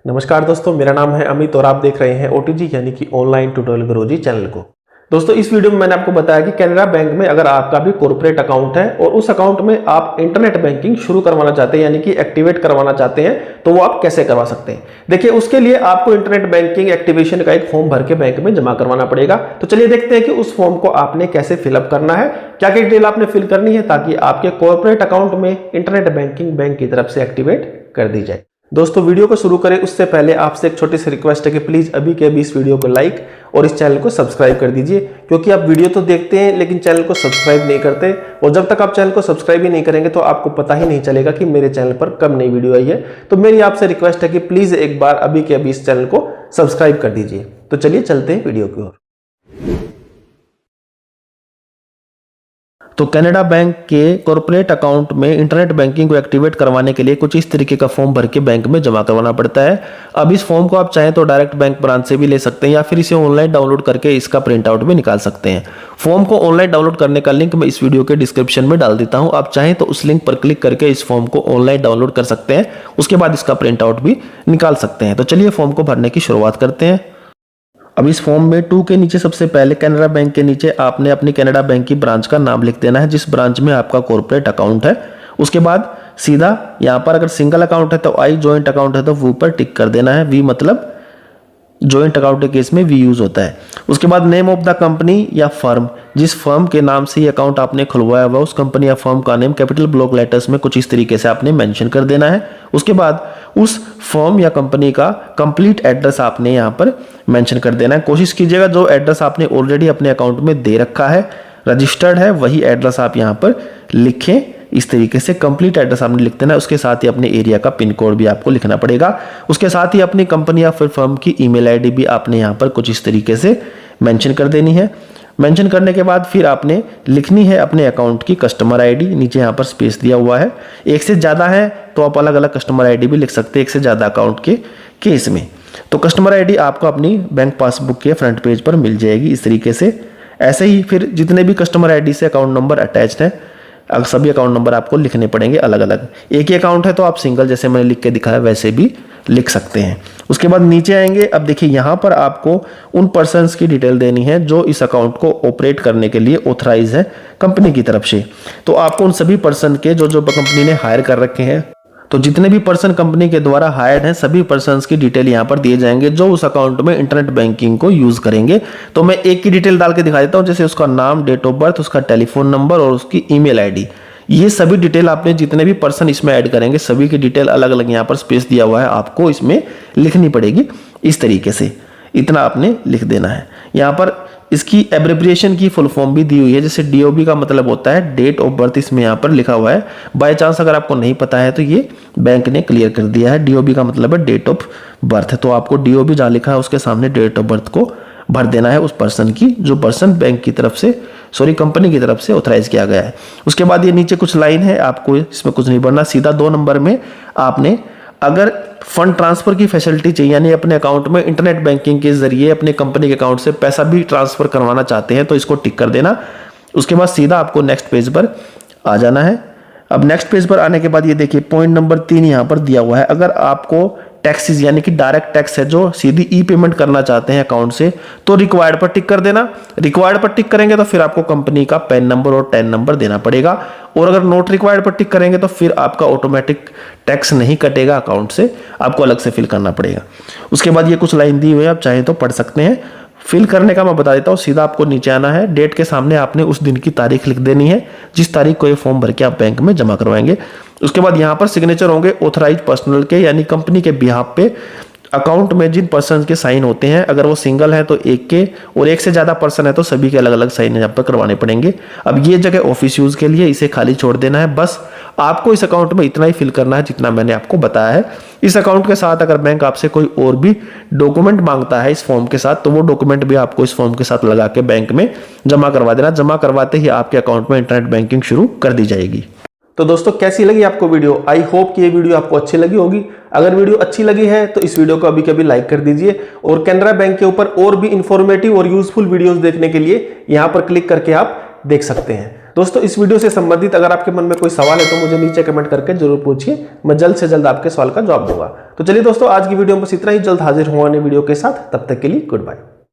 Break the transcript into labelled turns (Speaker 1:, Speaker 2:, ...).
Speaker 1: नमस्कार दोस्तों, मेरा नाम है अमित और आप देख रहे हैं ओटीजी यानी कि ऑनलाइन ट्यूटोरियल गुरुजी चैनल को। दोस्तों, इस वीडियो में मैंने आपको बताया कि कैनरा बैंक में अगर आपका भी कॉर्पोरेट अकाउंट है और उस अकाउंट में आप इंटरनेट बैंकिंग शुरू करवाना चाहते हैं यानी कि एक्टिवेट करवाना चाहते हैं तो वो आप कैसे करवा सकते हैं। देखिए, उसके लिए आपको इंटरनेट बैंकिंग एक्टिवेशन का एक फॉर्म भर के बैंक में जमा करवाना पड़ेगा। तो चलिए देखते हैं कि उस फॉर्म को आपने कैसे फिलअप करना है, क्या क्या डिटेल आपने फिल करनी है ताकि आपके कॉर्पोरेट अकाउंट में इंटरनेट बैंकिंग बैंक की तरफ से एक्टिवेट कर दी जाए। दोस्तों, वीडियो को शुरू करें उससे पहले आपसे एक छोटी सी रिक्वेस्ट है कि प्लीज अभी के अभी इस वीडियो को लाइक और इस चैनल को सब्सक्राइब कर दीजिए, क्योंकि आप वीडियो तो देखते हैं लेकिन चैनल को सब्सक्राइब नहीं करते और जब तक आप चैनल को सब्सक्राइब ही नहीं करेंगे तो आपको पता ही नहीं चलेगा कि मेरे चैनल पर कब नई वीडियो आई है। तो मेरी आपसे रिक्वेस्ट है कि प्लीज एक बार अभी के अभी इस चैनल को सब्सक्राइब कर दीजिए। तो चलिए चलते हैं वीडियो की ओर। तो कैनेडा बैंक के कॉर्पोरेट अकाउंट में इंटरनेट बैंकिंग को एक्टिवेट करवाने के लिए कुछ इस तरीके का फॉर्म भर के बैंक में जमा करवाना पड़ता है। अब इस फॉर्म को आप चाहें तो डायरेक्ट बैंक ब्रांच से भी ले सकते हैं या फिर इसे ऑनलाइन डाउनलोड करके इसका प्रिंट आउट भी निकाल सकते हैं। फॉर्म को ऑनलाइन डाउनलोड करने का लिंक मैं इस वीडियो के डिस्क्रिप्शन में डाल देता हूं, आप चाहें तो उस लिंक पर क्लिक करके इस फॉर्म को ऑनलाइन डाउनलोड कर सकते हैं, उसके बाद इसका प्रिंट आउट भी निकाल सकते हैं। तो चलिए फॉर्म को भरने की शुरुआत करते हैं। अब इस फॉर्म में 2 के नीचे सबसे पहले कैनरा बैंक के नीचे आपने अपनी कैनेडा बैंक की ब्रांच का नाम लिख देना है, जिस ब्रांच में आपका कॉर्पोरेट अकाउंट है। उसके बाद सीधा यहाँ पर अगर सिंगल अकाउंट है तो आई, जॉइंट अकाउंट है तो वो पर टिक कर देना है। वी मतलब जॉइंट अकाउंट के केस में वी यूज होता है। उसके बाद नेम ऑफ द कंपनी या फर्म, जिस फर्म के नाम से ये अकाउंट आपने खुलवाया हुआ उस कंपनी या फर्म का नेम कैपिटल ब्लॉक लेटर्स में कुछ इस तरीके से आपने मेंशन कर देना है। उसके बाद उस फर्म या कंपनी का कंप्लीट एड्रेस आपने यहाँ पर मेंशन कर देना है। कोशिश कीजिएगा जो एड्रेस आपने ऑलरेडी अपने अकाउंट में दे रखा है, रजिस्टर्ड है, वही एड्रेस आप यहाँ पर लिखें। इस तरीके से कंप्लीट एड्रेस आपने लिख देना है। उसके साथ ही अपने एरिया का पिन कोड भी आपको लिखना पड़ेगा। उसके साथ ही अपनी कंपनी या फिर फर्म की ईमेल आईडी भी आपने यहाँ पर कुछ इस तरीके से मेंशन कर देनी है। मेंशन करने के बाद फिर आपने लिखनी है अपने अकाउंट की कस्टमर आईडी। नीचे यहाँ पर स्पेस दिया हुआ है, एक से ज़्यादा है तो आप अलग अलग कस्टमर आईडी भी लिख सकते हैं एक से ज़्यादा अकाउंट के केस में। तो कस्टमर आईडी आपको अपनी बैंक पासबुक के फ्रंट पेज पर मिल जाएगी इस तरीके से। ऐसे ही फिर जितने भी कस्टमर आईडी से अकाउंट नंबर अटैच्ड है सभी अकाउंट नंबर आपको लिखने पड़ेंगे अलग अलग। एक ही अकाउंट है तो आप सिंगल जैसे मैंने लिख के दिखाया वैसे भी लिख सकते हैं। उसके बाद नीचे आएंगे। अब देखिए यहाँ पर आपको उन पर्सन्स की डिटेल देनी है जो इस अकाउंट को ऑपरेट करने के लिए ऑथराइज है कंपनी की तरफ से। तो आपको उन सभी पर्सन के जो कंपनी ने हायर कर रखे हैं, तो जितने भी पर्सन कंपनी के द्वारा हायर्ड हैं सभी पर्सन्स की डिटेल यहाँ पर दिए जाएंगे जो उस अकाउंट में इंटरनेट बैंकिंग को यूज करेंगे। तो मैं एक की डिटेल डाल के दिखा देता हूँ, जैसे उसका नाम, डेट ऑफ बर्थ, उसका टेलीफोन नंबर और उसकी ईमेल आईडी। ये सभी डिटेल आपने जितने भी पर्सन इसमें ऐड करेंगे सभी की डिटेल अलग अलग यहाँ पर स्पेस दिया हुआ है, आपको इसमें लिखनी पड़ेगी इस तरीके से। इतना आपने लिख देना है। यहाँ पर इसकी एब्रिविएशन की फुल फॉर्म भी दी हुई है, जैसे डीओबी का मतलब होता है डेट ऑफ बर्थ, इसमें यहाँ पर लिखा हुआ है। बाय चांस अगर आपको नहीं पता है तो ये बैंक ने क्लियर कर दिया है। डीओबी का मतलब है डेट ऑफ बर्थ, तो आपको डीओबी जहाँ लिखा है उसके सामने डेट ऑफ बर्थ को भर देना है उस पर्सन की जो पर्सन बैंक की तरफ से कंपनी की तरफ से ऑथराइज किया गया है। उसके बाद ये नीचे कुछ लाइन है, आपको इसमें कुछ नहीं भरना। सीधा 2 नंबर में आपने अगर फंड ट्रांसफर की फैसिलिटी चाहिए यानी अपने अकाउंट में इंटरनेट बैंकिंग के जरिए अपने कंपनी के अकाउंट से पैसा भी ट्रांसफर करवाना चाहते हैं तो इसको टिक कर देना। उसके बाद सीधा आपको नेक्स्ट पेज पर आ जाना है। अब नेक्स्ट पेज पर आने के बाद ये देखिए पॉइंट नंबर 3 यहाँ पर दिया हुआ है। अगर आपको टैक्सेस यानी कि डायरेक्ट टैक्स है जो सीधी ई पेमेंट करना चाहते हैं अकाउंट से तो रिक्वायर्ड पर टिक कर देना। रिक्वायर्ड पर टिक करेंगे तो फिर आपको कंपनी का पैन नंबर और टैन नंबर देना पड़ेगा, और अगर नॉट रिक्वायर्ड पर टिक करेंगे तो फिर आपका ऑटोमेटिक टैक्स नहीं कटेगा अकाउंट से, आपको अलग से फिल करना पड़ेगा। उसके बाद ये कुछ लाइन दी हुई है, आप चाहें तो पढ़ सकते हैं। फिल करने का मैं बता देता हूँ, सीधा आपको नीचे आना है। डेट के सामने आपने उस दिन की तारीख लिख देनी है जिस तारीख को ये फॉर्म भर के आप बैंक में जमा करवाएंगे। उसके बाद यहाँ पर सिग्नेचर होंगे ऑथराइज पर्सनल के यानी कंपनी के बिहाफ पे। अकाउंट में जिन पर्सन के साइन होते हैं अगर वो सिंगल है तो एक के, और एक से ज्यादा पर्सन है तो सभी के अलग अलग साइन यहाँ पर करवाने पड़ेंगे। अब ये जगह ऑफिस यूज के लिए, इसे खाली छोड़ देना है। बस आपको इस अकाउंट में इतना ही फिल करना है जितना मैंने आपको बताया है। इस अकाउंट के साथ अगर बैंक आपसे कोई और भी डॉक्यूमेंट मांगता है इस फॉर्म के साथ तो वो डॉक्यूमेंट भी आपको इस फॉर्म के साथ लगा के बैंक में जमा करवा देना। जमा करवाते ही आपके अकाउंट में इंटरनेट बैंकिंग शुरू कर दी जाएगी। तो दोस्तों, कैसी लगी आपको वीडियो? आई होप कि ये वीडियो आपको अच्छी लगी होगी। अगर वीडियो अच्छी लगी है तो इस वीडियो को अभी कभी लाइक कर दीजिए, और कैनरा बैंक के ऊपर और भी इंफॉर्मेटिव और यूजफुल वीडियोस देखने के लिए यहां पर क्लिक करके आप देख सकते हैं। दोस्तों इस वीडियो से संबंधित अगर आपके मन में कोई सवाल है तो मुझे नीचे कमेंट करके जरूर पूछिए, मैं जल्द से जल्द आपके सवाल का जवाब दूंगा। तो चलिए दोस्तों, आज की वीडियो में बस इतना ही। जल्द हाजिर हुआ नई वीडियो के साथ, तब तक के लिए गुड बाय।